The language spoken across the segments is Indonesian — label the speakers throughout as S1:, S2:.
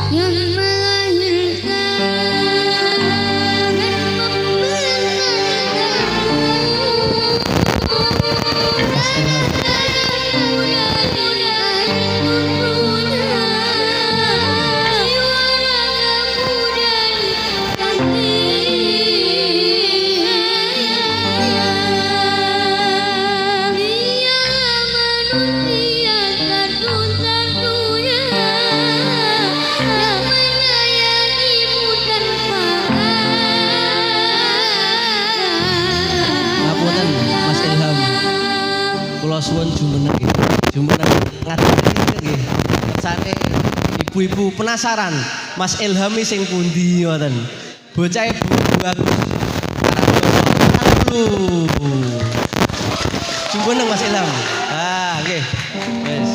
S1: yang melahirkan dan
S2: Mas Ilham, kula suwun jumeneng nggih. Jumeneng ngadeg nggih. Kersane ibu-ibu penasaran Mas Ilham iki sing pundi ngoten. Bocah ibu bagus. Jumeneng Mas Ilham. Ah, nggih. Wis.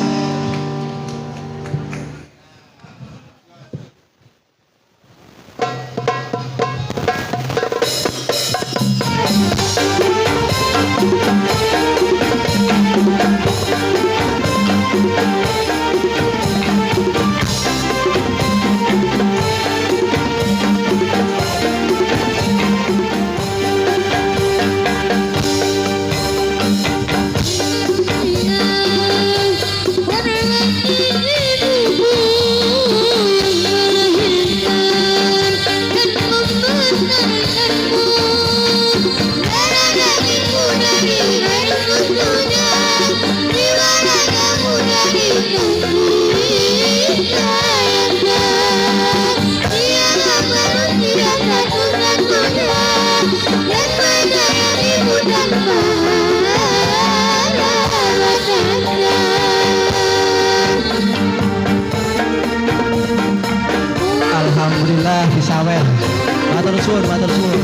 S2: Alhamdulillah disawer. Matur suwun, matur suwun.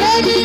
S1: Dari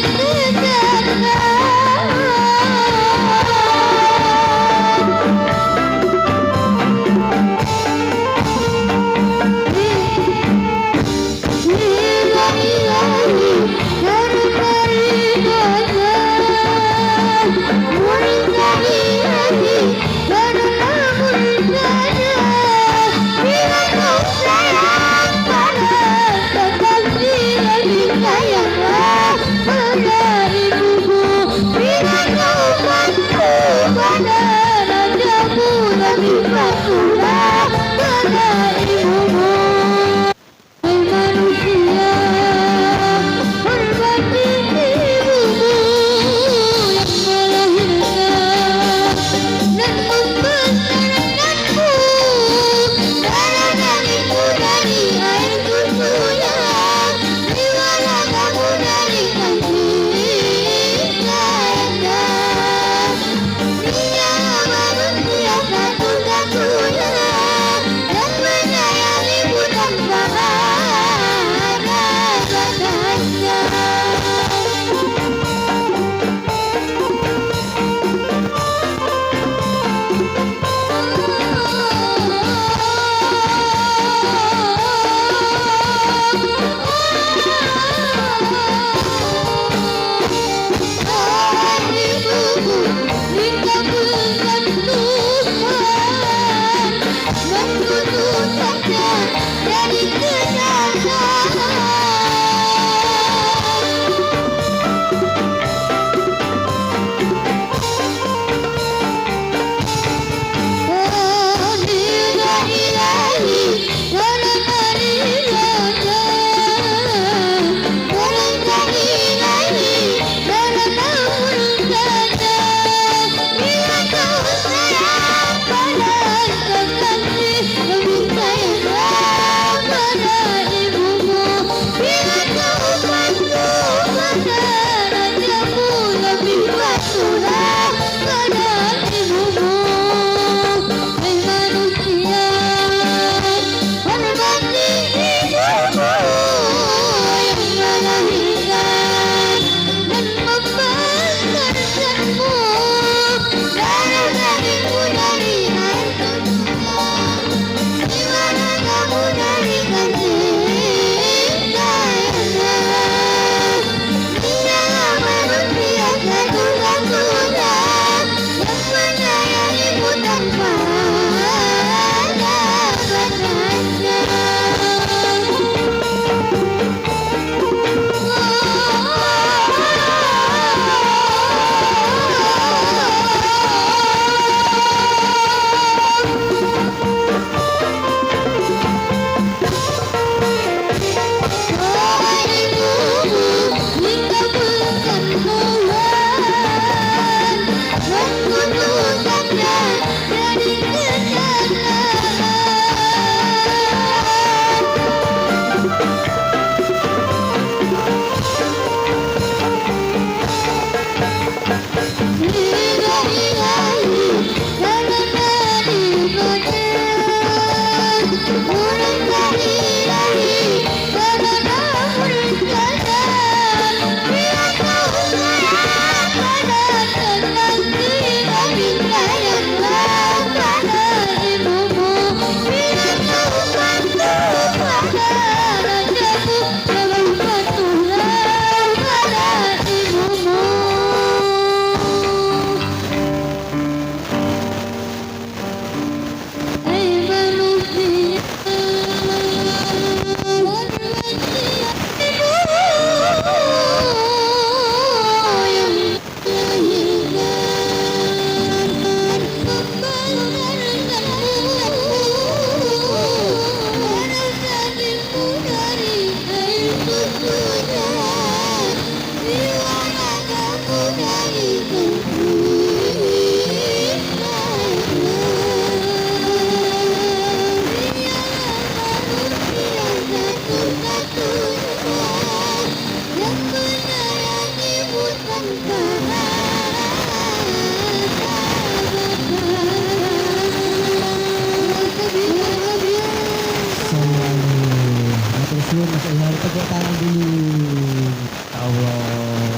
S2: Allah.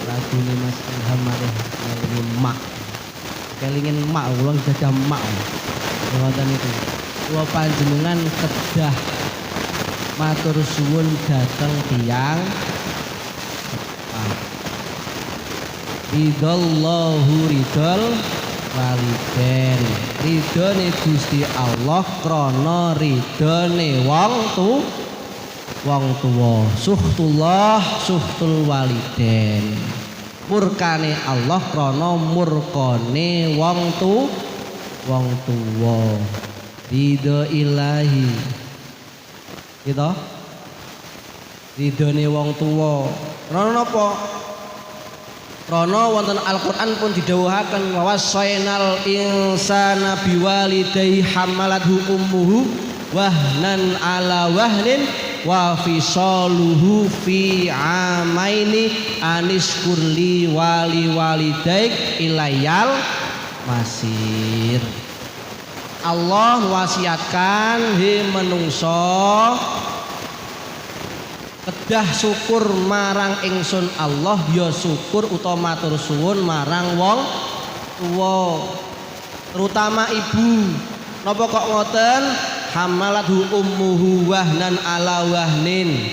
S2: Lagune Mas Ilham malih ngelingin mak. Kelingin mak ulang jaga mak. Ngoten itu. Kula panjenengan kedah matur suwun dhateng tiyang ridallahu ridal waliden. Ridone Gusti Allah krana ridone wong tuwa. Suhtullah suhtul waliden. Murkane Allah krana murkane wong tuwa. Ridho ilahi. Gitu. Ridhone wong tuwa. Krana napa? Krana wonten Al-Qur'an pun didhawuhaken wawasainal insana biwalidayhi hamalathu ummuhu wahnan ala wahnin wa fisaluhu fi amaini aniskurli walidaik ilayal masir. Allah wasiatkan he menungso kedah syukur marang ingsun Allah ya syukur utawa matur suwun marang wong tuwa terutama ibu. Napa kok ngoten? Hamalathu ummuhu wahnan ala wahnin.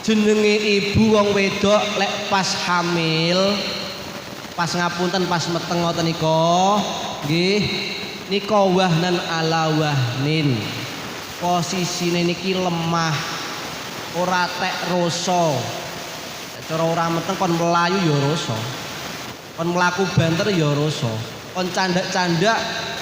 S2: Jenenge ibu wong wedok lek pas hamil pas ngapunten pas meteng ngoten nika nggih nika wahnan ala wahnin. Posisine niki lemah, ora tek rasa. Cara ora meteng kon melayu ya rasa. Kon mlaku banter ya rasa. Kon candak-candak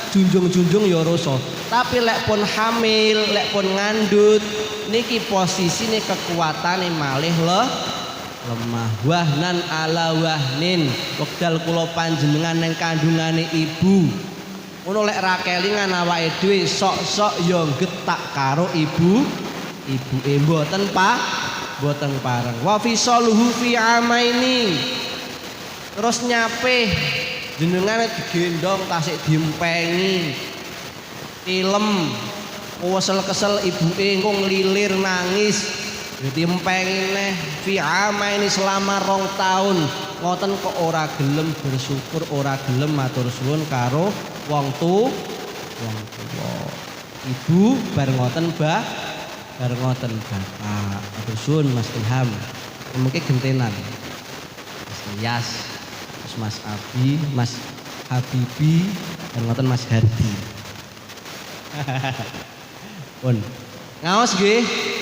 S2: junjung-junjung ya rasa. Tapi lek pun hamil, lek pun ngandut niki posisine kekuatane malih lemah. Wahnan ala wahnin. Wekdal kula panjenengan ning kandungane ibu. Ngono lek ra kelingan awake dhewe sok-sok ya getak karo ibuke mboten pareng. Wa fisaluhu fi amaini. Terus nyapih jenengane digendong tasik diempengi. Tilem kesel-kesel ibuke engko nglilir nangis. Diempengi neh fi amaini selama 2 tahun. Ngoten kok ora gelem bersyukur, ora gelem matur suwun karo wong tuwa. Ibu bar ngoten bapak. Matur suwun Mas Ilham. Mungkin gentenan. Mas Ilyas, terus Mas Abi, Mas Habibi, dan ngoten Mas Hardi. Pun. Ngaos nggih.